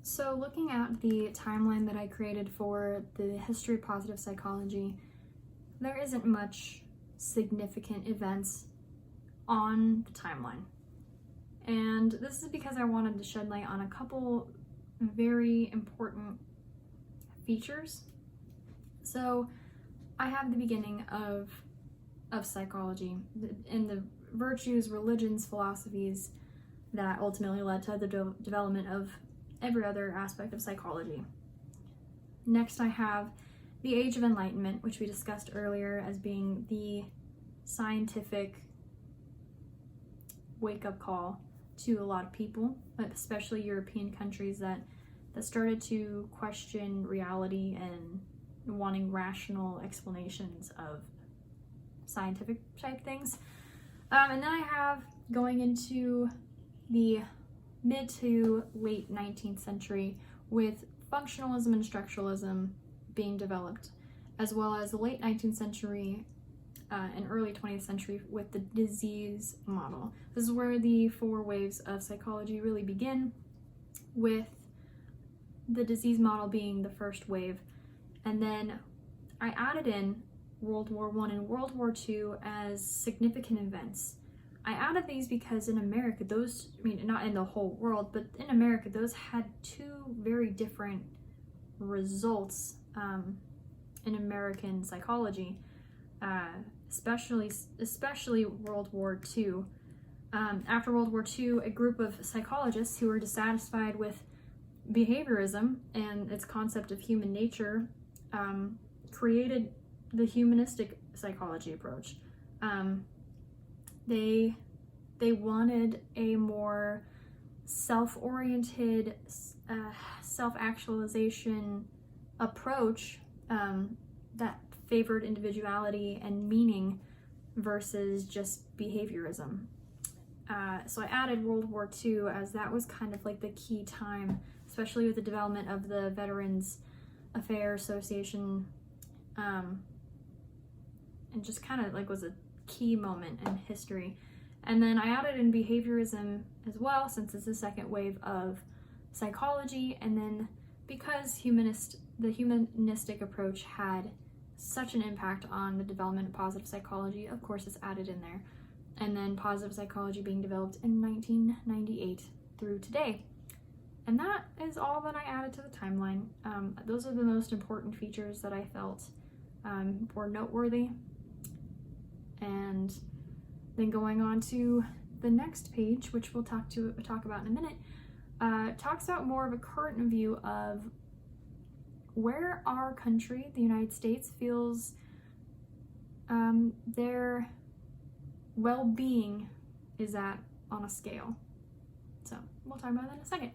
So looking at the timeline that I created for the history of positive psychology, there isn't much significant events on the timeline. And this is because I wanted to shed light on a couple very important features. So I have the beginning of psychology and the virtues, religions, philosophies that ultimately led to the development of every other aspect of psychology. Next, I have the Age of Enlightenment, which we discussed earlier as being the scientific wake-up call to a lot of people, especially European countries that started to question reality and wanting rational explanations of scientific type things. And then I have going into the mid to late 19th century with functionalism and structuralism being developed, as well as the late 19th century and early 20th century with the disease model. This is where the four waves of psychology really begin, with the disease model being the first wave. And then I added in World War I and World War II as significant events. I added these because in America, those, I mean, not in the whole world, but in America, those had two very different results in American psychology, especially World War II. After World War II, a group of psychologists who were dissatisfied with behaviorism and its concept of human nature created the humanistic psychology approach. They wanted a more self-oriented, self-actualization approach that favored individuality and meaning versus just behaviorism. So I added World War II as that was kind of like the key time, especially with the development of the Veterans Affairs Association, and just kind of like was a key moment in history. And then I added in behaviorism as well, since it's the second wave of psychology. And then because the humanistic approach had such an impact on the development of positive psychology, of course it's added in there. And then positive psychology being developed in 1998 through today. And that is all that I added to the timeline. Those are the most important features that I felt were noteworthy. And then going on to the next page, which we'll talk about in a minute, talks about more of a current view of where our country, the United States, feels their well-being is at on a scale. So we'll talk about that in a second.